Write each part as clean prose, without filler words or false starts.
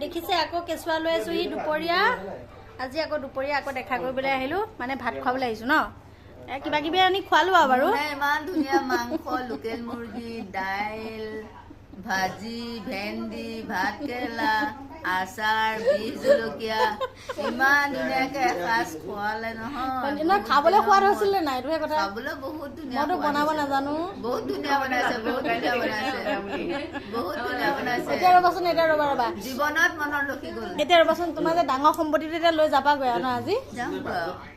দেখিছে আকৌ কেঁচুৱা লৈ আছো সি দুপৰীয়া আজি আকৌ দুপৰীয়া আকৌ দেখা কৰিবলৈ আহিলো মানে ভাত খুৱাবলৈ আহিছো ন কিবা কিবি আনি খোৱালো আৰু বাৰু ইমান ধুনীয়া মাংস লোকেল মুৰ্গী দাইল ভাজি ভেন্দি ভাত কেৰেলা আচাৰ বিহ জলকীয়া ইমান ধুনীয়াকে এসাঁজ খোৱালে নহয় খাবলৈ সোৱাদ হৈছিলে নাই এইটোহে কথা খাবলৈ বহুত ধুনীয়া মইতো বনাব নাজানো বহুত ধুনীয়া বনাইছে বহুত ধুনীয়া বনাইছে বহুত ধুনীয়া বনাইছে এতিয়া ৰ'বাচোন এতিয়া ৰ'বা জীৱনত মনত ৰখি গ'ল এতিয়া ৰ'বাচোন তোমাৰ যে ডাঙৰ সম্পত্তিটো এতিয়া লৈ যাবাগৈ আৰু ন আজি যাম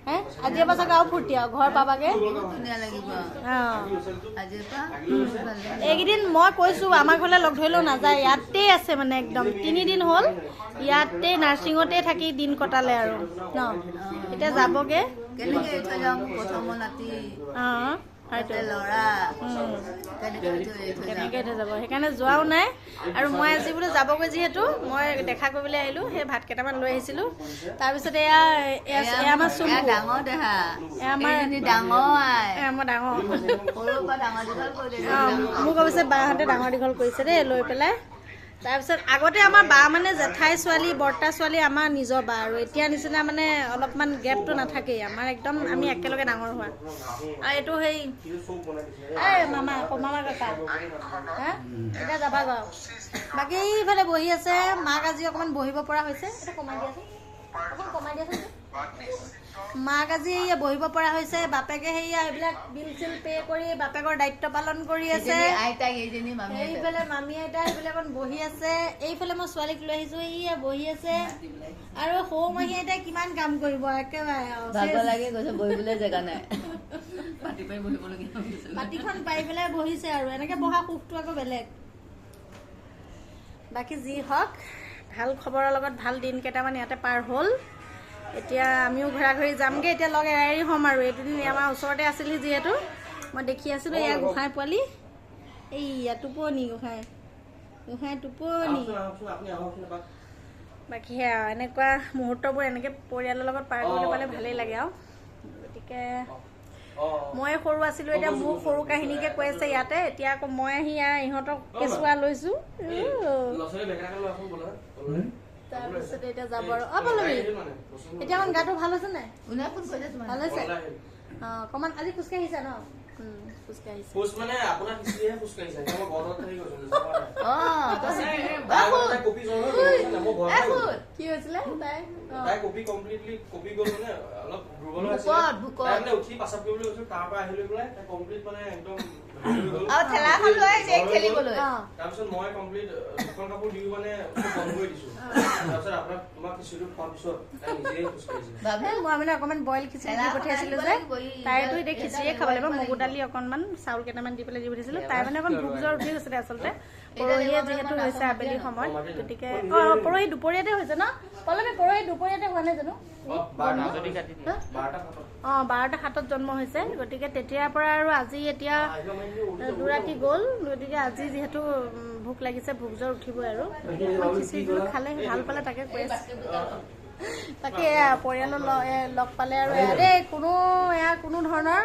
হে আজিৰ পৰা চাগে আৰু ফূৰ্তি আৰু ঘৰ পাবাগে ধুনীয়া লাগিব আজিৰ পৰা এইকেইদিন মই কৈছো আমাৰ ঘৰলৈ লগ ধৰিলেও নাযায় ইয়াতে আছে মানে একদম 3 দিন হ'ল ইয়াতে নাৰ্ছিঙতে থাকি দিন কটালে আৰু ন এতিয়া যাবগে কেনেকে এৰি থৈ যাম প্ৰথম ৰাতি ল'ৰা কেনেকে থৈ যাব সেইকাৰণে যোৱাও নাই আৰু মই আজি বোলো যাবগৈ যিহেতু মই দেখা কৰিবলৈ আহিলো সেই ভাত কেইটামান লৈ আহিছিলো তাৰপিছত এয়া আমাৰ ডাঙৰ দেহা আমাৰ ডাঙৰ মোক অৱশ্যে বাহঁতে ডাঙৰ দীঘল কৰিছে দেই লৈ পেলাই তাৰপিছত আগতে আমাৰ বা মানে জেঠাই ছোৱালী বৰ্তা ছোৱালী আমাৰ নিজৰ বা আৰু এতিয়া নিচিনা মানে অলপমান গেপটো নাথাকেই আমাৰ একদম আমি একেলগে ডাঙৰ হোৱা আৰু এইটো সেই মামা কাকা হা এতিয়া যাবা গা বাকী ইফালে বহি আছে মাক আজি অকণমান বহিব পৰা হৈছে এইটো কমাই দিয়াচোন মাক আজি বহিব পৰা হৈছে বাপেকে সেয়া এইবিলাক বিল চিল পে কৰি বাপেকৰ দায়িত্ব পালন কৰি আছে এইফালে মামী আইতা সেইবিলাকত বহি আছে এইফালে মই ছোৱালীক লৈ আহিছো ইয়া বহি আছে আৰু সৌ মাহী আইতাই কিমান কাম কৰিব একেবাৰে বহিবলৈ জেগা নাই পাতিখন পাই পেলাই বহিছে আৰু এনেকে বহা সুখটো আকৌ বেলেগ বাকী যি হওক ভাল খবৰৰ লগত ভাল দিন কেইটামান ইয়াতে পাৰ হ'ল এতিয়া আমিও ঘূৰা ঘূৰি যামগৈ এতিয়া লগ এৰি হ'ম আৰু এই দুদিন আমাৰ ওচৰতে আছিল যিহেতু মই দেখি আছিলোঁ এয়া গোঁসাই পোৱালি এইয়া টোপনি গোঁসাই টোপনি বাকী সেয়া এনেকুৱা মুহূৰ্তবোৰ এনেকৈ পৰিয়ালৰ লগত পাৰ কৰিবলৈ পালে ভালেই লাগে আৰু গতিকে মই সৰু আছিলোঁ এতিয়া মোৰ সৰু কাহিনীকে কৈ আছে ইয়াতে এতিয়া আকৌ মই আহি ইহঁতক কেঁচুৱা লৈছোঁ তাৰপিছতে এতিয়া যাব আৰু পল্লৱী এতিয়া অকণ গাটো ভাল হৈছে নাই ভাল হৈছে অকণমান আজি খোজকাঢ়িছা ন কি হৈছিলে মই মানে অকণমান বইল খিচিৰি দি পঠিয়াইছিলো যে তাইতো এতিয়া খিচিৰিয়ে খাব লাগিব মগু দালি অকণমান চাউল কেইটামান দি পেলাই দি পঠিয়াইছিলো তাই মানে অকণ ভোক জ্বৰ উঠি গৈছিলে আচলতে পৰহিয়ে যিহেতু হৈছে আবেলি সময়ত গতিকে পৰহি দুপৰীয়াতে হৈছে ন পল্লৱী পৰহি দুপৰীয়াতে হোৱা নাই জানো 12:07 জন্ম হৈছে গতিকে তেতিয়াৰ পৰা আৰু আজি এতিয়া 2 ৰাতি গ'ল গতিকে আজি যিহেতু ভোক লাগিছে ভোক জ্বৰ উঠিবই আৰু খিচিৰিটো খালে ভাল পালে তাকে কৈ আছে তাকে পৰিয়ালৰ লগ পালে আৰু কোনো ধৰণৰ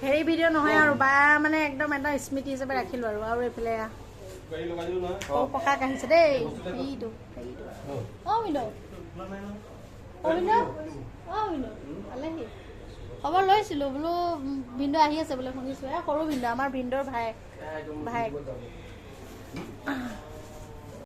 হেৰি ভিডিঅ' নহয় আৰু বা মানে একদম এটা স্মৃতি হিচাপে ৰাখিলোঁ আৰু এইফালে ককাক আহিছে দেই সেইটো পালেহি খবৰ লৈছিলোঁ বোলো ভিনদেউ আহি আছে বোলে শুনিছোঁ সৰু ভিনদেউ আমাৰ ভিনদেউৰ ভায়েক